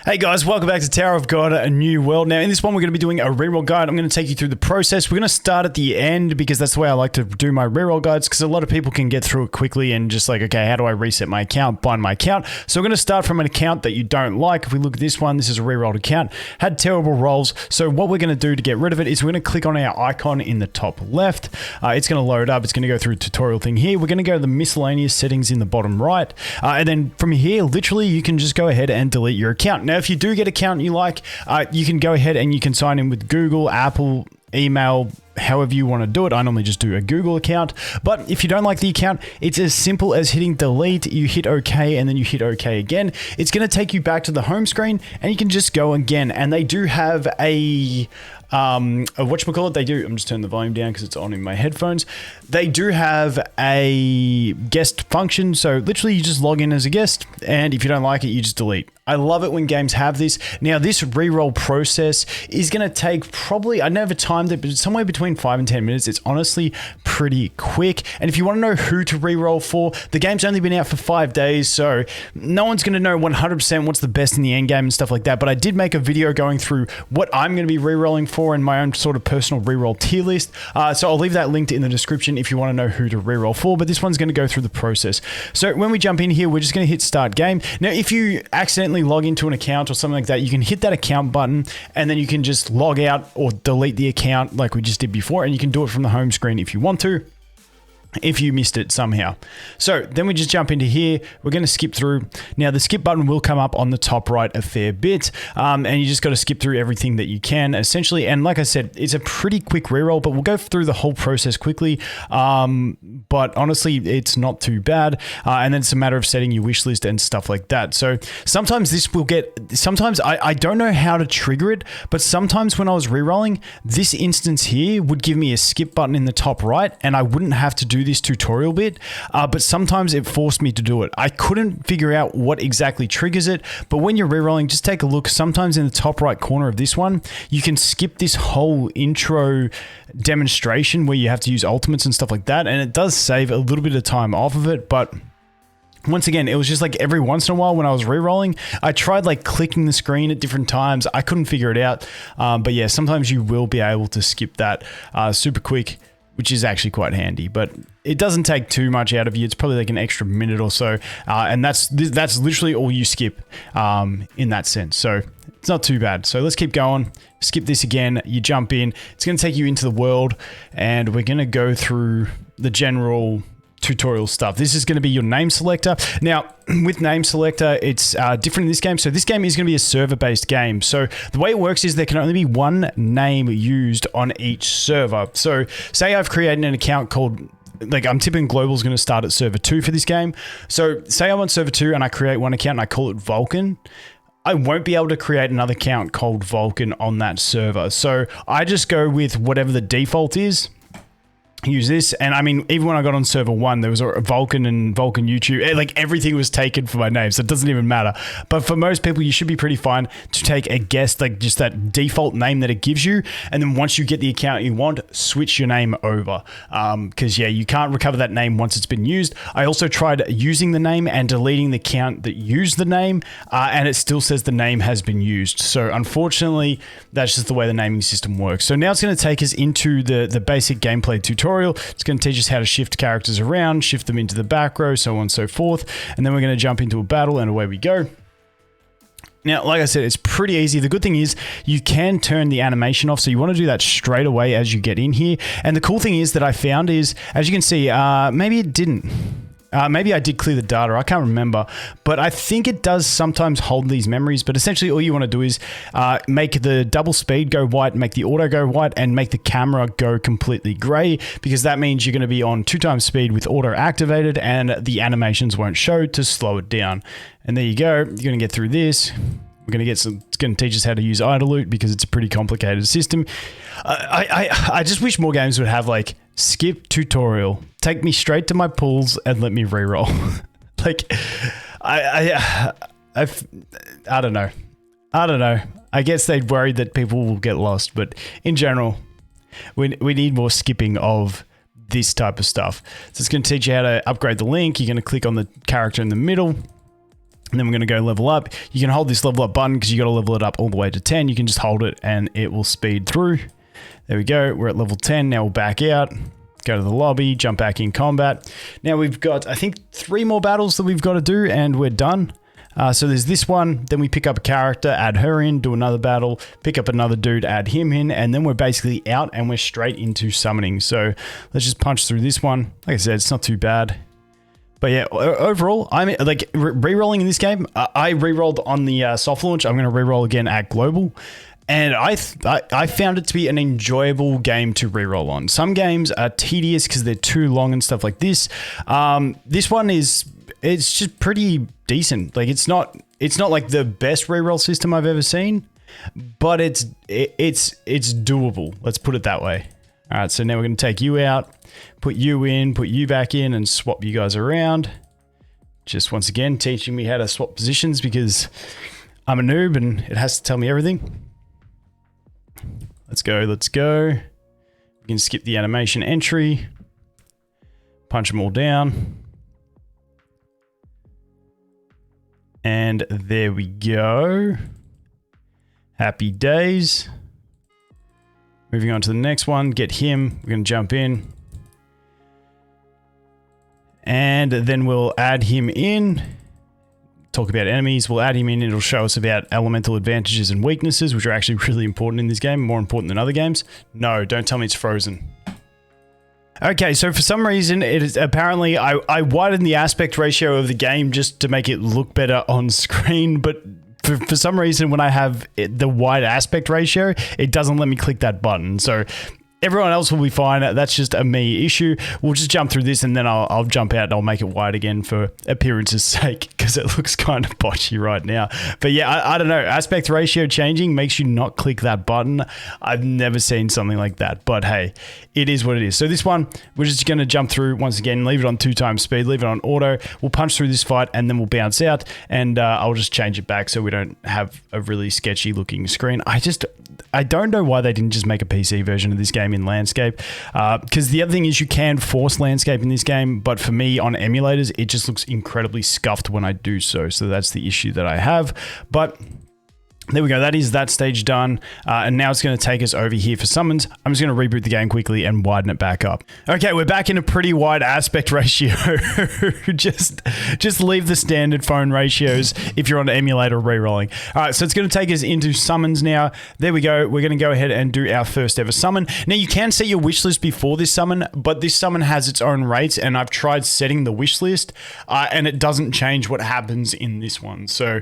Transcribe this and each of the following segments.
Hey guys, welcome back to Tower of God, a new world. Now in this one we're going to be doing a reroll guide. I'm going to take you through the process. We're going to start at the end because that's the way I like to do my reroll guides, because a lot of people can get through it quickly and just like, okay, how do I reset my account, bind my account? So we're going to start from an account that you don't like. If we look at this one, this is a rerolled account, had terrible rolls. So what we're going to do to get rid of it is we're going to click on our icon in the top left. It's going to load up. It's going to go through a tutorial thing here. We're going to go to the miscellaneous settings in the bottom right. And then from here, literally you can just go ahead and delete your account. Now, if you do get an account you like, you can go ahead and you can sign in with Google, Apple, email, however you want to do it. I normally just do a Google account, but if you don't like the account, it's as simple as hitting delete. You hit OK and then you hit OK again. It's going to take you back to the home screen and you can just go again. And they do have a whatchamacallit, they do, I'm just turning the volume down because it's on in my headphones. They do have a guest function. So literally you just log in as a guest, and if you don't like it, you just delete. I love it when games have this. Now this reroll process is going to take probably, I never timed it, but it's somewhere between 5 and 10 minutes. It's honestly pretty quick. And if you want to know who to reroll for, the game's only been out for 5 days, so no one's going to know 100% what's the best in the end game and stuff like that. But I did make a video going through what I'm going to be rerolling for in my own sort of personal reroll tier list. So I'll leave that linked in the description if you want to know who to reroll for, but this one's going to go through the process. So when we jump in here, we're just going to hit start game. Now, if you accidentally log into an account or something like that, you can hit that account button and then you can just log out or delete the account like we just did before, and you can do it from the home screen if you want to, if you missed it somehow. So then we just jump into here. We're going to skip through. Now the skip button will come up on the top right a fair bit, and you just got to skip through everything that you can essentially. And like I said, it's a pretty quick reroll, but we'll go through the whole process quickly. But honestly, it's not too bad. And then it's a matter of setting your wish list and stuff like that. So sometimes this will get, sometimes I don't know how to trigger it, but sometimes when I was rerolling, this instance here would give me a skip button in the top right, and I wouldn't have to do this tutorial bit, but sometimes it forced me to do it. I couldn't figure out what exactly triggers it, but when you're rerolling, just take a look. Sometimes in the top right corner of this one, you can skip this whole intro demonstration where you have to use ultimates and stuff like that, and it does save a little bit of time off of it. But once again, it was just like every once in a while when I was rerolling, I tried like clicking the screen at different times. I couldn't figure it out. But yeah, sometimes you will be able to skip that super quick, which is actually quite handy, but it doesn't take too much out of you. It's probably like an extra minute or so. And that's literally all you skip in that sense. So it's not too bad. So let's keep going. Skip this again. You jump in. It's going to take you into the world, and we're going to go through the general tutorial stuff. This is going to be your name selector. Now, with name selector, it's different in this game. So this game is going to be a server-based game. So the way it works is there can only be one name used on each server. So say I've created an account called, like I'm tipping global is going to start at server 2 for this game. So say I'm on server 2 and I create one account and I call it Vulcan. I won't be able to create another account called Vulcan on that server. So I just go with whatever the default is. Use this, and I mean, even when I got on server 1, there was a Vulcan and Vulcan YouTube, like everything was taken for my name, so it doesn't even matter. But for most people, you should be pretty fine to take a guess, like just that default name that it gives you, and then once you get the account you want, switch your name over, because yeah, you can't recover that name once it's been used. I also tried using the name and deleting the account that used the name, and it still says the name has been used. So unfortunately, that's just the way the naming system works. So now it's going to take us into the basic gameplay tutorial. It's going to teach us how to shift characters around, shift them into the back row, so on and so forth. And then we're going to jump into a battle, and away we go. Now, like I said, it's pretty easy. The good thing is you can turn the animation off, so you want to do that straight away as you get in here. And the cool thing is that I found is, as you can see, maybe it didn't. Maybe I did clear the data, I can't remember, but I think it does sometimes hold these memories. But essentially all you want to do is make the double speed go white, make the auto go white, and make the camera go completely gray, because that means you're going to be on 2 times speed with auto activated and the animations won't show to slow it down. And there you go, you're going to get through this. We're going to get some, it's going to teach us how to use idle loot because it's a pretty complicated system. I just wish more games would have like skip tutorial, take me straight to my pools and let me reroll. Like, I don't know. I don't know. I guess they'd worry that people will get lost, but in general, we need more skipping of this type of stuff. So it's going to teach you how to upgrade the link. You're going to click on the character in the middle. And then we're going to go level up. You can hold this level up button because you got to level it up all the way to 10. You can just hold it and it will speed through. There we go. We're at level 10. Now we'll back out, go to the lobby, jump back in combat. Now we've got, I think, 3 more battles that we've got to do and we're done. So there's this one, then we pick up a character, add her in, do another battle, pick up another dude, add him in, and then we're basically out and we're straight into summoning. So let's just punch through this one. Like I said, it's not too bad. But yeah, overall, I'm like re-rolling in this game. I re-rolled on the soft launch. I'm going to re-roll again at global. And I found it to be an enjoyable game to re-roll on. Some games are tedious because they're too long and stuff like this. This one it's just pretty decent. Like it's not like the best re-roll system I've ever seen, but it's doable. Let's put it that way. All right, so now we're going to take you out, put you in, put you back in, and swap you guys around. Just once again, teaching me how to swap positions because I'm a noob and it has to tell me everything. Let's go, let's go. We can skip the animation entry. Punch them all down. And there we go. Happy days. Moving on to the next one, get him. We're going to jump in. And then we'll add him in. Talk about enemies. We'll add him in. It'll show us about elemental advantages and weaknesses, which are actually really important in this game, more important than other games. No, don't tell me it's frozen. Okay, so for some reason, it is apparently I widened the aspect ratio of the game just to make it look better on screen, but for some reason, when I have the wide aspect ratio, it doesn't let me click that button. So everyone else will be fine. That's just a me issue. We'll just jump through this and then I'll jump out and I'll make it wide again for appearance's sake because it looks kind of botchy right now. But yeah, I don't know. Aspect ratio changing makes you not click that button. I've never seen something like that, but hey, it is what it is. So this one, we're just going to jump through once again, leave it on 2x speed, leave it on auto. We'll punch through this fight and then we'll bounce out and I'll just change it back so we don't have a really sketchy looking screen. I don't know why they didn't just make a PC version of this game in landscape, because the other thing is you can force landscape in this game, but for me on emulators it just looks incredibly scuffed when I do so that's the issue that I have. But there we go. That is that stage done. And now it's going to take us over here for summons. I'm just going to reboot the game quickly and widen it back up. Okay, we're back in a pretty wide aspect ratio. just leave the standard phone ratios if you're on an emulator re-rolling. All right, so it's going to take us into summons now. There we go. We're going to go ahead and do our first ever summon. Now, you can set your wish list before this summon, but this summon has its own rates, and I've tried setting the wish list, and it doesn't change what happens in this one. So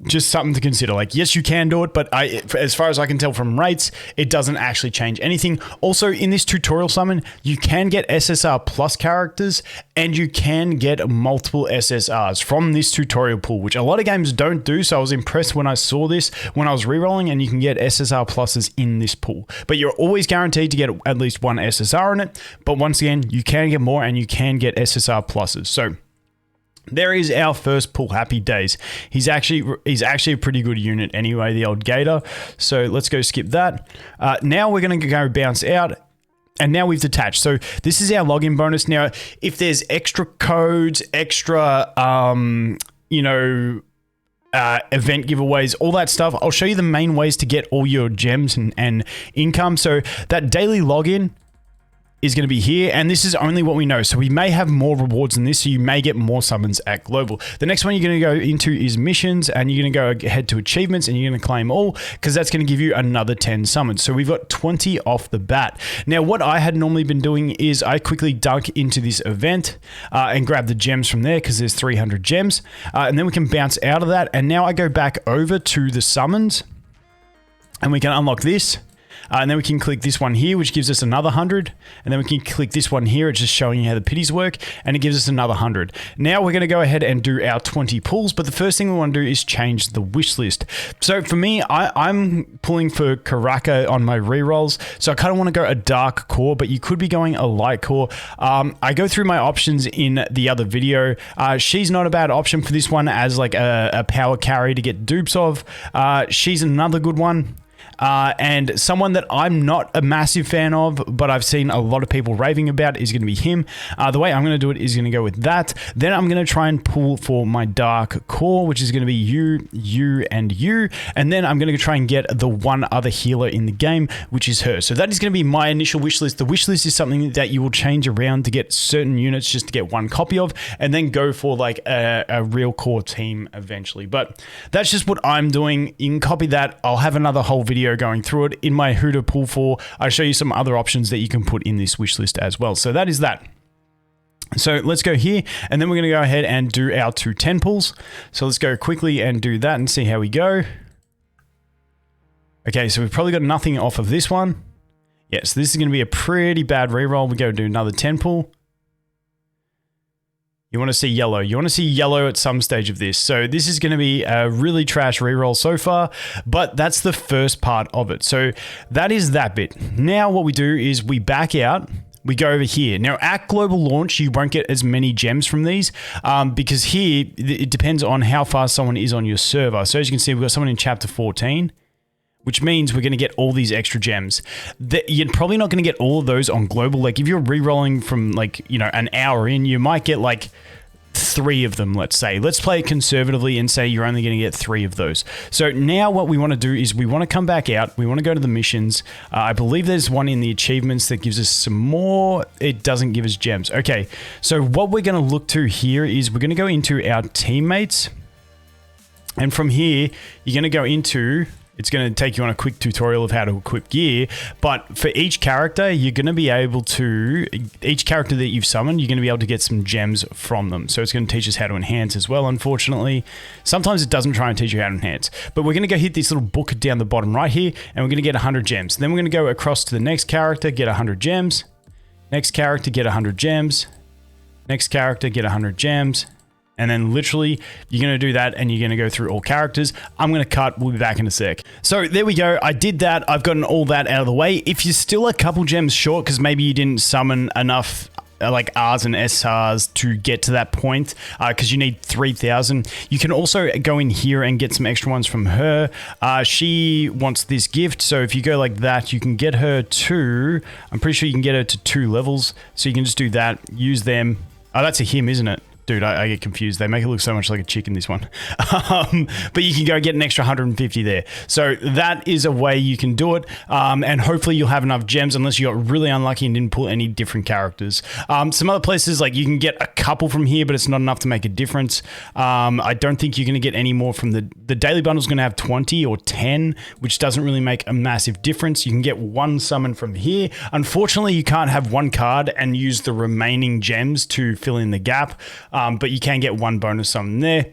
just something to consider. Like, yes, you can do it, but as far as I can tell from rates, it doesn't actually change anything. Also, in this tutorial summon, you can get SSR plus characters and you can get multiple SSRs from this tutorial pool, which a lot of games don't do. So I was impressed when I saw this when I was rerolling, and you can get SSR pluses in this pool, but you're always guaranteed to get at least one SSR in it. But once again, you can get more and you can get SSR pluses. So there is our first pull. Happy days. He's actually a pretty good unit anyway, the old Gator. So let's go skip that. Now we're going to go bounce out. And now we've detached. So this is our login bonus. Now, if there's extra codes, extra, event giveaways, all that stuff, I'll show you the main ways to get all your gems and income. So that daily login is going to be here, and this is only what we know. So we may have more rewards than this, so you may get more summons at global. The next one you're going to go into is missions, and you're going to go ahead to achievements, and you're going to claim all, because that's going to give you another 10 summons. So we've got 20 off the bat. Now, what I had normally been doing is I quickly dunk into this event and grab the gems from there, because there's 300 gems, and then we can bounce out of that. And now I go back over to the summons, and we can unlock this. And then we can click this one here, which gives us another 100. And then we can click this one here. It's just showing you how the pities work. And it gives us another 100. Now we're going to go ahead and do our 20 pulls. But the first thing we want to do is change the wish list. So for me, I'm pulling for Karaka on my rerolls. So I kind of want to go a dark core, but you could be going a light core. I go through my options in the other video. She's not a bad option for this one as like a power carry to get dupes of. She's another good one. And someone that I'm not a massive fan of, but I've seen a lot of people raving about, is going to be him. The way I'm going to do it is going to go with that. Then I'm going to try and pull for my dark core, which is going to be you, you, and you. And then I'm going to try and get the one other healer in the game, which is her. So that is going to be my initial wish list. The wish list is something that you will change around to get certain units just to get one copy of, and then go for like a real core team eventually. But that's just what I'm doing. You can copy that. I'll have another whole video going through it in my who to pull for. I show you some other options that you can put in this wish list as well. So that is that. So let's go here, and then we're going to go ahead and do our 2 10 pulls. So let's go quickly and do that and see how we go. Okay, so we've probably got nothing off of this one. Yeah, so this is going to be a pretty bad reroll. We go do another 10 pull. You want to see yellow. You want to see yellow at some stage of this. So this is going to be a really trash reroll so far, but that's the first part of it. So that is that bit. Now what we do is we back out. We go over here. Now at global launch, you won't get as many gems from these because here it depends on how fast someone is on your server. So as you can see, we've got someone in chapter 14. Which means we're going to get all these extra gems. You're probably not going to get all of those on global. Like if you're re-rolling from like, you know, an hour in, you might get like 3 of them, let's say. Let's play it conservatively and say you're only going to get 3 of those. So now what we want to do is we want to come back out. We want to go to the missions. I believe there's one in the achievements that gives us some more. It doesn't give us gems. Okay, so what we're going to look to here is we're going to go into our teammates. And from here, you're going to go into... It's going to take you on a quick tutorial of how to equip gear, but for each character, you're going to be able to, each character that you've summoned, you're going to be able to get some gems from them. So it's going to teach us how to enhance as well, unfortunately. Sometimes it doesn't try and teach you how to enhance, but we're going to go hit this little book down the bottom right here, and we're going to get 100 gems. Then we're going to go across to the next character, get 100 gems. Next character, get 100 gems. Next character, get 100 gems. And then literally, you're going to do that and you're going to go through all characters. I'm going to cut. We'll be back in a sec. So there we go. I did that. I've gotten all that out of the way. If you're still a couple gems short because maybe you didn't summon enough like R's and SRs to get to that point because you need 3,000. You can also go in here and get some extra ones from her. She wants this gift. So if you go like that, you can get her to, I'm pretty sure you can get her to 2 levels. So you can just do that, use them. Oh, that's a him, isn't it? Dude, I get confused. They make it look so much like a chick in this one. But you can go get an extra 150 there. So that is a way you can do it. And hopefully you'll have enough gems unless you got really unlucky and didn't pull any different characters. Some other places, like you can get a couple from here, but it's not enough to make a difference. I don't think you're going to get any more from the daily bundle is going to have 20 or 10, which doesn't really make a massive difference. You can get 1 summon from here. Unfortunately, you can't have 1 card and use the remaining gems to fill in the gap. But you can get 1 bonus summon there.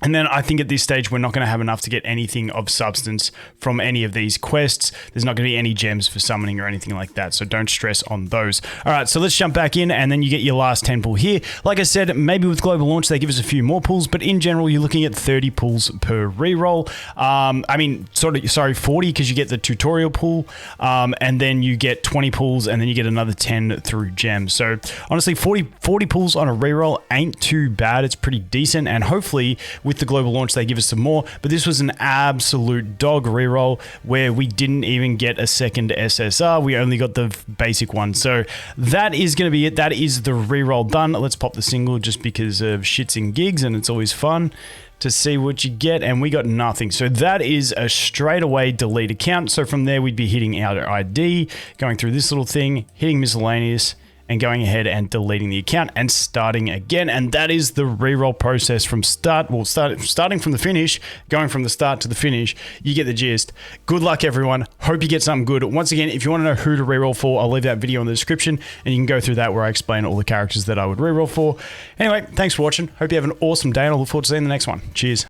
And then I think at this stage, we're not going to have enough to get anything of substance from any of these quests. There's not going to be any gems for summoning or anything like that. So don't stress on those. All right, so let's jump back in and then you get your last 10 pull here. Like I said, maybe with global launch, they give us a few more pulls, but in general, you're looking at 30 pulls per reroll. I mean, 40 because you get the tutorial pull and then you get 20 pulls and then you get another 10 through gems. So honestly, 40 pulls on a reroll ain't too bad. It's pretty decent. And hopefully with the global launch, they give us some more, but this was an absolute dog reroll where we didn't even get a second SSR. We only got the basic one. So that is going to be it. That is the reroll done. Let's pop the single just because of shits and gigs, and it's always fun to see what you get, and we got nothing. So that is a straight away delete account. So from there, we'd be hitting our ID, going through this little thing, hitting miscellaneous, and going ahead and deleting the account and starting again. And that is the reroll process from starting from the finish, going from the start to the finish. You get the gist. Good luck, everyone. Hope you get something good. Once again, if you want to know who to reroll for, I'll leave that video in the description and you can go through that where I explain all the characters that I would reroll for. Anyway, thanks for watching. Hope you have an awesome day and I'll look forward to seeing the next one. Cheers.